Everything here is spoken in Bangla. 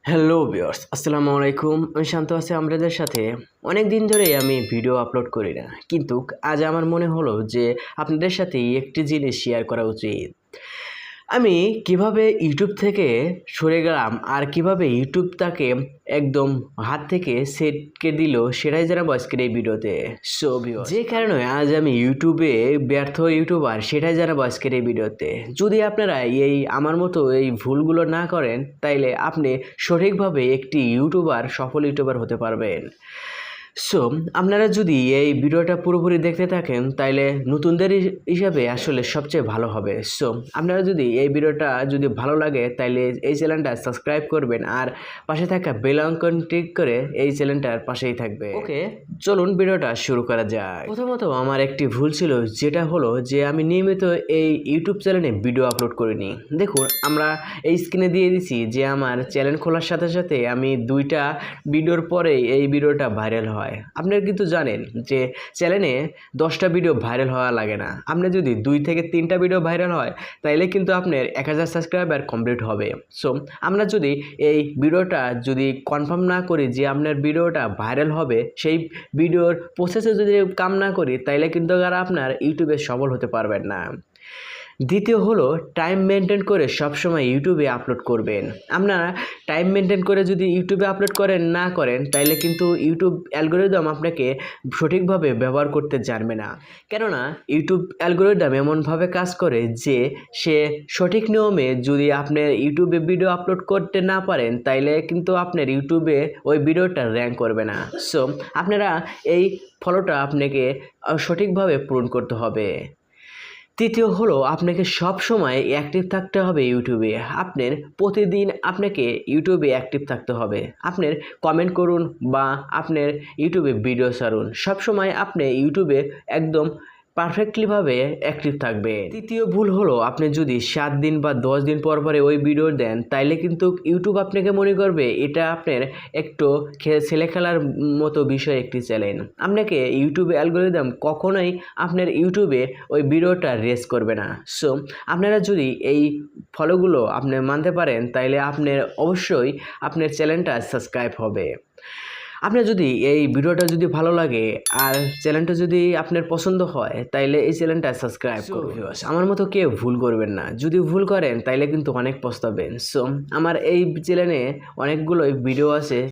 হ্যালো ভিউয়ার্স, আসসালামু আলাইকুম। আমি শান্ত আছি আপনাদের সাথে। অনেক দিন ধরেই আমি ভিডিও আপলোড করি না, কিন্তু আজ আমার মনে হলো যে আপনাদের সাথে একটি জিনিস শেয়ার করা উচিত। আমি কিভাবে ইউটিউব থেকে সরে গেলাম আর কিভাবে ইউটিউব তাকে একদম হাত থেকে সেটকে দিল, সেটাই জানাবো আজকের এই ভিডিওতে। সো ভিউয়ার্স, যে কারণে আজ আমি ইউটিউবে ব্যর্থ ইউটিউবার, সেটাই জানাবো আজকের এই ভিডিওতে। যদি আপনারা এই আমার মতো এই ভুলগুলো না করেন, তাইলে আপনি সঠিকভাবে একটি সফল ইউটিউবার হতে পারবেন। সো আপনারা যদি এই ভিডিওটা পুরোপুরি দেখতে থাকেন, তাইলে নতুনদের হিসাবে আসলে সবচেয়ে ভালো হবে। সো আপনারা যদি এই ভিডিওটা যদি ভালো লাগে, তাইলে এই চ্যানেলটা সাবস্ক্রাইব করবেন আর পাশে থাকা বেল আইকন ক্লিক করে এই চ্যানেলটার পাশেই থাকবে। ওকে, চলুন ভিডিওটা শুরু করা যাক। প্রথমত আমার একটি ভুল ছিল, যেটা হলো যে আমি নিয়মিত এই ইউটিউব চ্যানেলে ভিডিও আপলোড করিনি। দেখুন, আমরা এই স্ক্রিনে দিয়ে দিছি যে আমার চ্যানেল খোলার সাথে সাথে আমি 2টা ভিডিওর পরে এই ভিডিওটা ভাইরাল হয়। আপনারা কিন্তু জানেন যে চ্যানেলে 10টা ভিডিও ভাইরাল হওয়া লাগে না। আপনি যদি 2 থেকে 3টা ভিডিও ভাইরাল হয়, তাইলে কিন্তু আপনার 1000 সাবস্ক্রাইবার কমপ্লিট হবে। সো আমরা যদি এই ভিডিওটা যদি কনফার্ম না করি যে আপনার ভিডিওটা ভাইরাল হবে, সেই ভিডিওর প্রসেসে যদি কাম না করি, তাইলে কিন্তু আর আপনার ইউটিউবে সফল হতে পারবেন না। দ্বিতীয় হলো, টাইম মেনটেন করে সবসময় ইউটিউবে আপলোড করবেন। আপনারা টাইম মেনটেন করে যদি ইউটিউবে আপলোড না করেন, তাইলে কিন্তু ইউটিউব অ্যালগোরিদম আপনাকে সঠিকভাবে ব্যবহার করতে জানবে না। কেননা ইউটিউব অ্যালগোরিদম এমনভাবে কাজ করে যে সে সঠিক নিয়মে যদি আপনার ইউটিউবে ভিডিও আপলোড করতে না পারেন, তাইলে কিন্তু আপনার ইউটিউবে ওই ভিডিওটা র্যাঙ্ক করবে না। সো আপনারা এই ফলোটা আপনাকে সঠিকভাবে পূরণ করতে হবে। তৃতীয় হলো, আপনাকে সব সময় অ্যাক্টিভ থাকতে হবে ইউটিউবে। আপনার প্রতিদিন আপনাকে ইউটিউবে অ্যাক্টিভ থাকতে হবে। আপনার কমেন্ট করুন বা আপনার ইউটিউবে ভিডিও ছাড়ুন, সবসময় আপনি ইউটিউবে একদম পারফেক্টলিভাবে অ্যাক্টিভ থাকবে। তৃতীয় ভুল হলো, আপনি যদি 7 দিন বা 10 দিন পর পরে ওই ভিডিও দেন, তাইলে কিন্তু ইউটিউব আপনাকে মনে করবে এটা আপনার একটু ছেলে খেলার মতো বিষয় একটি চ্যানেল। আপনাকে ইউটিউবে অ্যালগোরিদম কখনোই আপনার ইউটিউবে ওই ভিডিওটা রেস করবে না। সো আপনারা যদি এই ফলোগুলো আপনি মানতে পারেন, তাইলে আপনার অবশ্যই আপনার চ্যানেলটা সাবস্ক্রাইব হবে। আপনার যদি এই ভিডিওটা যদি ভালো লাগে আর চ্যানেলটা যদি আপনার পছন্দ হয়, তাইলে এই চ্যানেলটা সাবস্ক্রাইব করুন। আমার মতো কেউ ভুল করবেন না। যদি ভুল করেন, তাইলে কিন্তু অনেক পস্তাবেন। সো আমার এই চ্যানেলে অনেকগুলোই ভিডিও আছে।